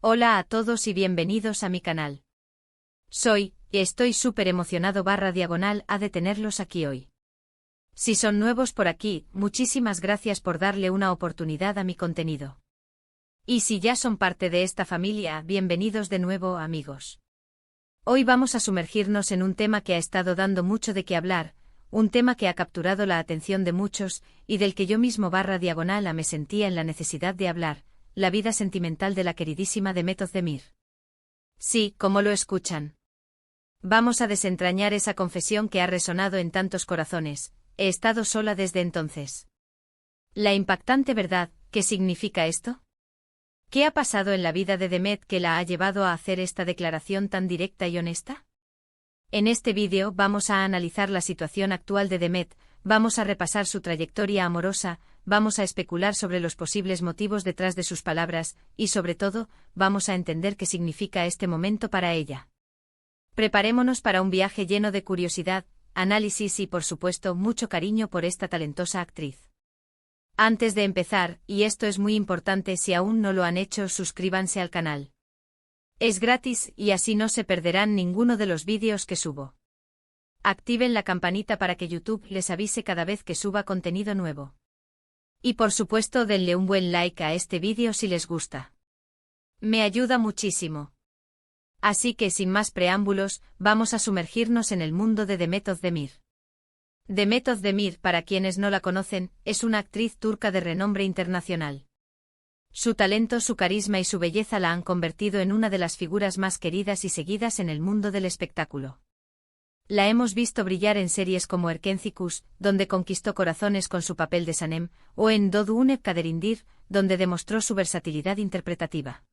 Hola a todos y bienvenidos a mi canal. Estoy súper emocionado /diagonal a de tenerlos aquí hoy. Si son nuevos por aquí, muchísimas gracias por darle una oportunidad a mi contenido. Y si ya son parte de esta familia, bienvenidos de nuevo, amigos. Hoy vamos a sumergirnos en un tema que ha estado dando mucho de qué hablar, un tema que ha capturado la atención de muchos y del que yo mismo /diagonal a me sentía en la necesidad de hablar, la vida sentimental de la queridísima Demet Özdemir. Sí, como lo escuchan. Vamos a desentrañar esa confesión que ha resonado en tantos corazones. He estado sola desde entonces. La impactante verdad, ¿qué significa esto? ¿Qué ha pasado en la vida de Demet que la ha llevado a hacer esta declaración tan directa y honesta? En este vídeo vamos a analizar la situación actual de Demet, vamos a repasar su trayectoria amorosa, vamos a especular sobre los posibles motivos detrás de sus palabras, y sobre todo, vamos a entender qué significa este momento para ella. Preparémonos para un viaje lleno de curiosidad, análisis y por supuesto mucho cariño por esta talentosa actriz. Antes de empezar, y esto es muy importante, si aún no lo han hecho, suscríbanse al canal. Es gratis y así no se perderán ninguno de los vídeos que subo. Activen la campanita para que YouTube les avise cada vez que suba contenido nuevo. Y por supuesto denle un buen like a este vídeo si les gusta. Me ayuda muchísimo. Así que sin más preámbulos, vamos a sumergirnos en el mundo de Demet Özdemir. Demet Özdemir, para quienes no la conocen, es una actriz turca de renombre internacional. Su talento, su carisma y su belleza la han convertido en una de las figuras más queridas y seguidas en el mundo del espectáculo. La hemos visto brillar en series como Erkenci, donde conquistó corazones con su papel de Sanem, o en Doğduğun Kaderindir, donde demostró su versatilidad interpretativa.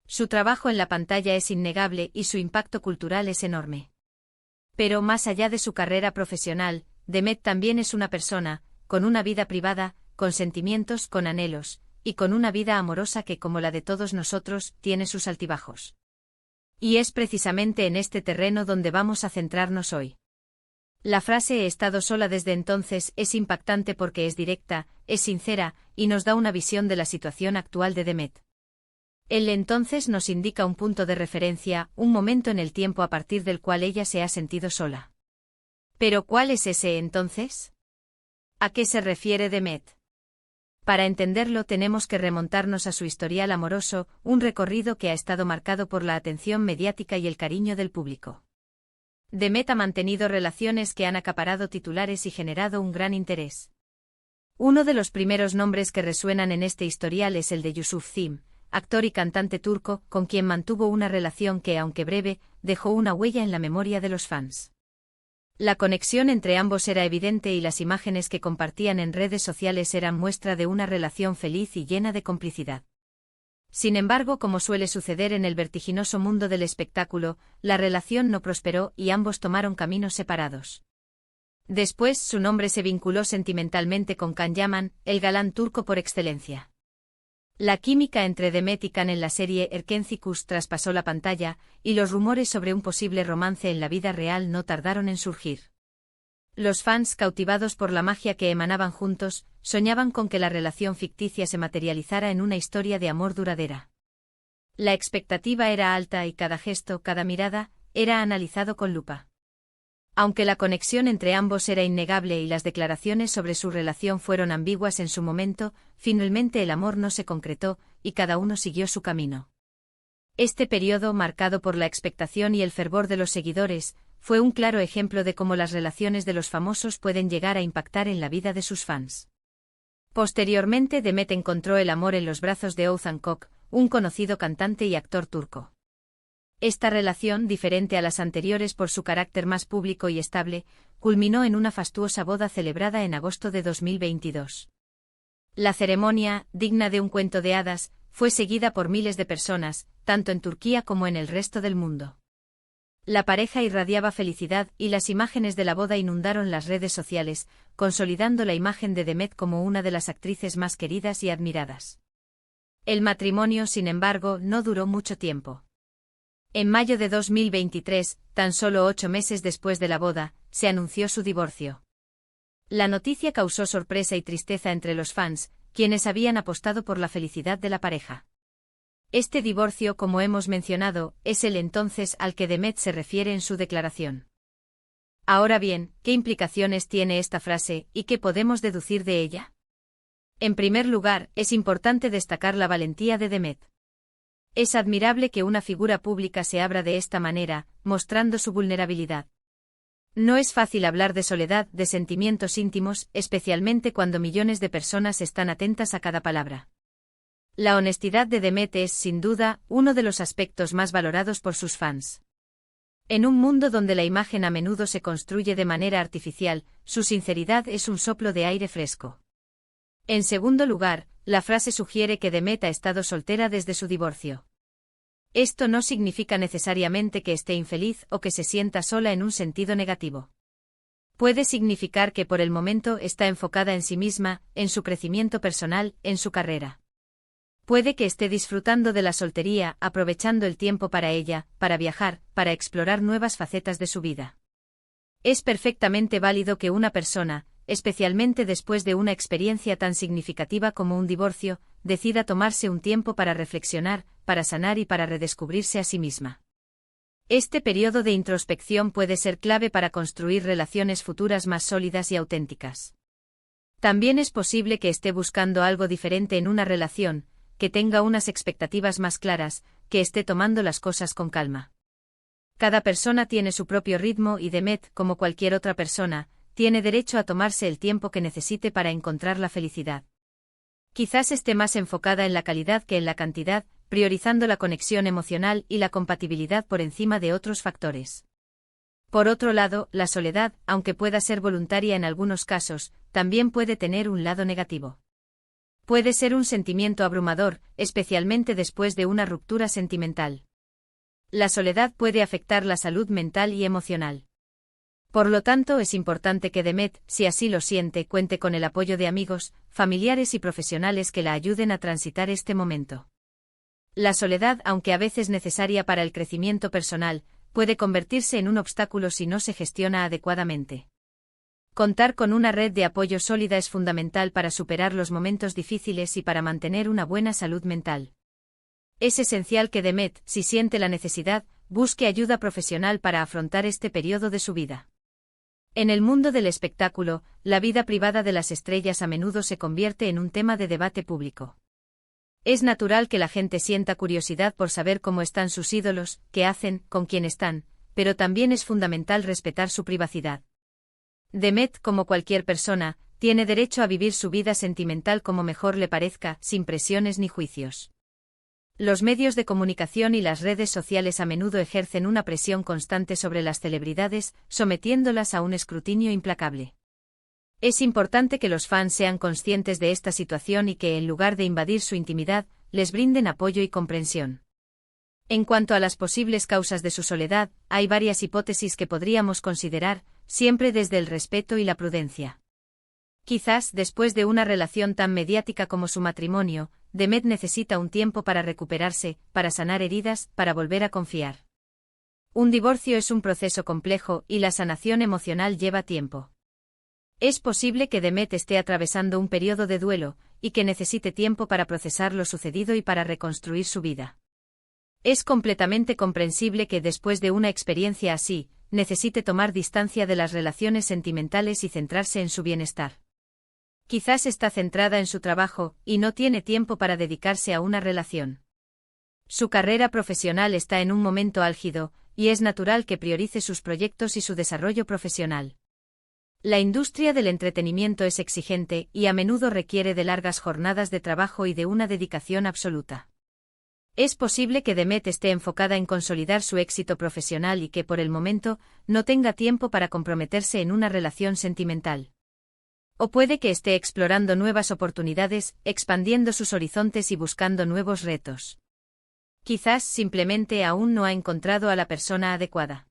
Su trabajo en la pantalla es innegable y su impacto cultural es enorme. Pero más allá de su carrera profesional, Demet también es una persona, con una vida privada, con sentimientos, con anhelos, y con una vida amorosa que, como la de todos nosotros, tiene sus altibajos. Y es precisamente en este terreno donde vamos a centrarnos hoy. La frase "he estado sola desde entonces" es impactante porque es directa, es sincera, y nos da una visión de la situación actual de Demet. El entonces nos indica un punto de referencia, un momento en el tiempo a partir del cual ella se ha sentido sola. ¿Pero cuál es ese entonces? ¿A qué se refiere Demet? Para entenderlo tenemos que remontarnos a su historial amoroso, un recorrido que ha estado marcado por la atención mediática y el cariño del público. Demet ha mantenido relaciones que han acaparado titulares y generado un gran interés. Uno de los primeros nombres que resuenan en este historial es el de Yusuf Zim, actor y cantante turco, con quien mantuvo una relación que, aunque breve, dejó una huella en la memoria de los fans. La conexión entre ambos era evidente y las imágenes que compartían en redes sociales eran muestra de una relación feliz y llena de complicidad. Sin embargo, como suele suceder en el vertiginoso mundo del espectáculo, la relación no prosperó y ambos tomaron caminos separados. Después, su nombre se vinculó sentimentalmente con Can Yaman, el galán turco por excelencia. La química entre Demet y Can en la serie Erkenci traspasó la pantalla, y los rumores sobre un posible romance en la vida real no tardaron en surgir. Los fans, cautivados por la magia que emanaban juntos, soñaban con que la relación ficticia se materializara en una historia de amor duradera. La expectativa era alta y cada gesto, cada mirada, era analizado con lupa. Aunque la conexión entre ambos era innegable y las declaraciones sobre su relación fueron ambiguas en su momento, finalmente el amor no se concretó, y cada uno siguió su camino. Este periodo, marcado por la expectación y el fervor de los seguidores, fue un claro ejemplo de cómo las relaciones de los famosos pueden llegar a impactar en la vida de sus fans. Posteriormente, Demet encontró el amor en los brazos de Oğuzhan Koç, un conocido cantante y actor turco. Esta relación, diferente a las anteriores por su carácter más público y estable, culminó en una fastuosa boda celebrada en agosto de 2022. La ceremonia, digna de un cuento de hadas, fue seguida por miles de personas, tanto en Turquía como en el resto del mundo. La pareja irradiaba felicidad y las imágenes de la boda inundaron las redes sociales, consolidando la imagen de Demet como una de las actrices más queridas y admiradas. El matrimonio, sin embargo, no duró mucho tiempo. En mayo de 2023, tan solo 8 meses después de la boda, se anunció su divorcio. La noticia causó sorpresa y tristeza entre los fans, quienes habían apostado por la felicidad de la pareja. Este divorcio, como hemos mencionado, es el entonces al que Demet se refiere en su declaración. Ahora bien, ¿qué implicaciones tiene esta frase y qué podemos deducir de ella? En primer lugar, es importante destacar la valentía de Demet. Es admirable que una figura pública se abra de esta manera, mostrando su vulnerabilidad. No es fácil hablar de soledad, de sentimientos íntimos, especialmente cuando millones de personas están atentas a cada palabra. La honestidad de Demet es, sin duda, uno de los aspectos más valorados por sus fans. En un mundo donde la imagen a menudo se construye de manera artificial, su sinceridad es un soplo de aire fresco. En segundo lugar, la frase sugiere que Demet ha estado soltera desde su divorcio. Esto no significa necesariamente que esté infeliz o que se sienta sola en un sentido negativo. Puede significar que por el momento está enfocada en sí misma, en su crecimiento personal, en su carrera. Puede que esté disfrutando de la soltería, aprovechando el tiempo para ella, para viajar, para explorar nuevas facetas de su vida. Es perfectamente válido que una persona, especialmente después de una experiencia tan significativa como un divorcio, decida tomarse un tiempo para reflexionar, para sanar y para redescubrirse a sí misma. Este periodo de introspección puede ser clave para construir relaciones futuras más sólidas y auténticas. También es posible que esté buscando algo diferente en una relación, que tenga unas expectativas más claras, que esté tomando las cosas con calma. Cada persona tiene su propio ritmo y Demet, como cualquier otra persona, tiene derecho a tomarse el tiempo que necesite para encontrar la felicidad. Quizás esté más enfocada en la calidad que en la cantidad, priorizando la conexión emocional y la compatibilidad por encima de otros factores. Por otro lado, la soledad, aunque pueda ser voluntaria en algunos casos, también puede tener un lado negativo. Puede ser un sentimiento abrumador, especialmente después de una ruptura sentimental. La soledad puede afectar la salud mental y emocional. Por lo tanto, es importante que Demet, si así lo siente, cuente con el apoyo de amigos, familiares y profesionales que la ayuden a transitar este momento. La soledad, aunque a veces necesaria para el crecimiento personal, puede convertirse en un obstáculo si no se gestiona adecuadamente. Contar con una red de apoyo sólida es fundamental para superar los momentos difíciles y para mantener una buena salud mental. Es esencial que Demet, si siente la necesidad, busque ayuda profesional para afrontar este periodo de su vida. En el mundo del espectáculo, la vida privada de las estrellas a menudo se convierte en un tema de debate público. Es natural que la gente sienta curiosidad por saber cómo están sus ídolos, qué hacen, con quién están, pero también es fundamental respetar su privacidad. Demet, como cualquier persona, tiene derecho a vivir su vida sentimental como mejor le parezca, sin presiones ni juicios. Los medios de comunicación y las redes sociales a menudo ejercen una presión constante sobre las celebridades, sometiéndolas a un escrutinio implacable. Es importante que los fans sean conscientes de esta situación y que, en lugar de invadir su intimidad, les brinden apoyo y comprensión. En cuanto a las posibles causas de su soledad, hay varias hipótesis que podríamos considerar, siempre desde el respeto y la prudencia. Quizás, después de una relación tan mediática como su matrimonio, Demet necesita un tiempo para recuperarse, para sanar heridas, para volver a confiar. Un divorcio es un proceso complejo y la sanación emocional lleva tiempo. Es posible que Demet esté atravesando un periodo de duelo, y que necesite tiempo para procesar lo sucedido y para reconstruir su vida. Es completamente comprensible que después de una experiencia así, necesite tomar distancia de las relaciones sentimentales y centrarse en su bienestar. Quizás está centrada en su trabajo, y no tiene tiempo para dedicarse a una relación. Su carrera profesional está en un momento álgido, y es natural que priorice sus proyectos y su desarrollo profesional. La industria del entretenimiento es exigente y a menudo requiere de largas jornadas de trabajo y de una dedicación absoluta. Es posible que Demet esté enfocada en consolidar su éxito profesional y que por el momento no tenga tiempo para comprometerse en una relación sentimental. O puede que esté explorando nuevas oportunidades, expandiendo sus horizontes y buscando nuevos retos. Quizás simplemente aún no ha encontrado a la persona adecuada.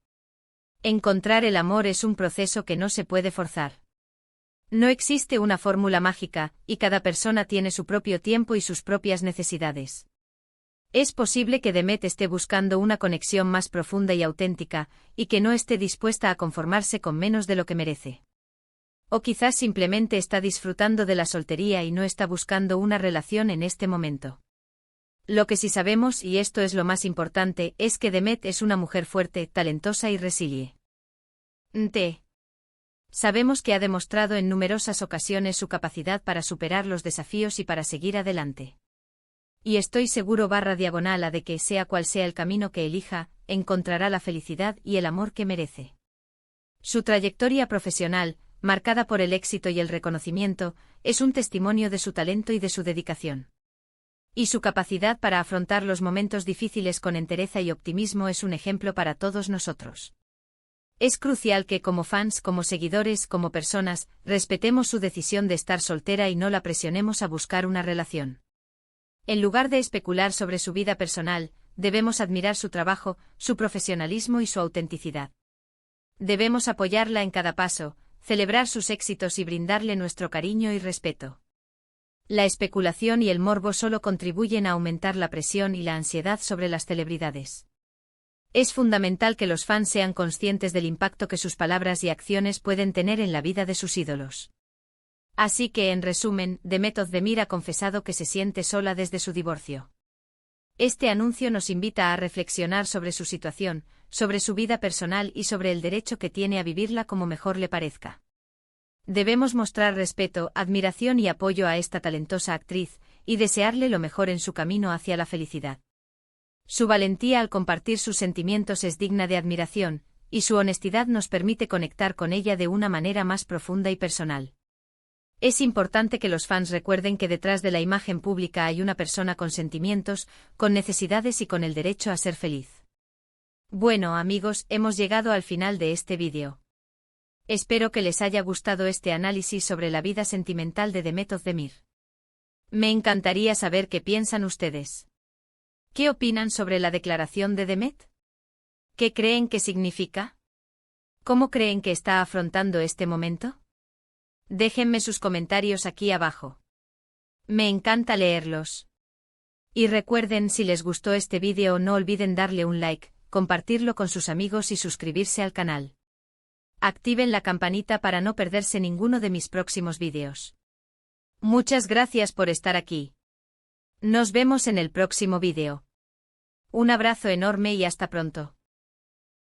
Encontrar el amor es un proceso que no se puede forzar. No existe una fórmula mágica, y cada persona tiene su propio tiempo y sus propias necesidades. Es posible que Demet esté buscando una conexión más profunda y auténtica, y que no esté dispuesta a conformarse con menos de lo que merece. O quizás simplemente está disfrutando de la soltería y no está buscando una relación en este momento. Lo que sí sabemos, y esto es lo más importante, es que Demet es una mujer fuerte, talentosa y resiliente. Sabemos que ha demostrado en numerosas ocasiones su capacidad para superar los desafíos y para seguir adelante. Y estoy seguro /diagonal a de que, sea cual sea el camino que elija, encontrará la felicidad y el amor que merece. Su trayectoria profesional, marcada por el éxito y el reconocimiento, es un testimonio de su talento y de su dedicación. Y su capacidad para afrontar los momentos difíciles con entereza y optimismo es un ejemplo para todos nosotros. Es crucial que, como fans, como seguidores, como personas, respetemos su decisión de estar soltera y no la presionemos a buscar una relación. En lugar de especular sobre su vida personal, debemos admirar su trabajo, su profesionalismo y su autenticidad. Debemos apoyarla en cada paso, celebrar sus éxitos y brindarle nuestro cariño y respeto. La especulación y el morbo solo contribuyen a aumentar la presión y la ansiedad sobre las celebridades. Es fundamental que los fans sean conscientes del impacto que sus palabras y acciones pueden tener en la vida de sus ídolos. Así que, en resumen, Demet Özdemir ha confesado que se siente sola desde su divorcio. Este anuncio nos invita a reflexionar sobre su situación, sobre su vida personal y sobre el derecho que tiene a vivirla como mejor le parezca. Debemos mostrar respeto, admiración y apoyo a esta talentosa actriz, y desearle lo mejor en su camino hacia la felicidad. Su valentía al compartir sus sentimientos es digna de admiración, y su honestidad nos permite conectar con ella de una manera más profunda y personal. Es importante que los fans recuerden que detrás de la imagen pública hay una persona con sentimientos, con necesidades y con el derecho a ser feliz. Bueno, amigos, hemos llegado al final de este vídeo. Espero que les haya gustado este análisis sobre la vida sentimental de Demet Özdemir. Me encantaría saber qué piensan ustedes. ¿Qué opinan sobre la declaración de Demet? ¿Qué creen que significa? ¿Cómo creen que está afrontando este momento? Déjenme sus comentarios aquí abajo. Me encanta leerlos. Y recuerden, si les gustó este vídeo, no olviden darle un like, compartirlo con sus amigos y suscribirse al canal. Activen la campanita para no perderse ninguno de mis próximos vídeos. Muchas gracias por estar aquí. Nos vemos en el próximo vídeo. Un abrazo enorme y hasta pronto.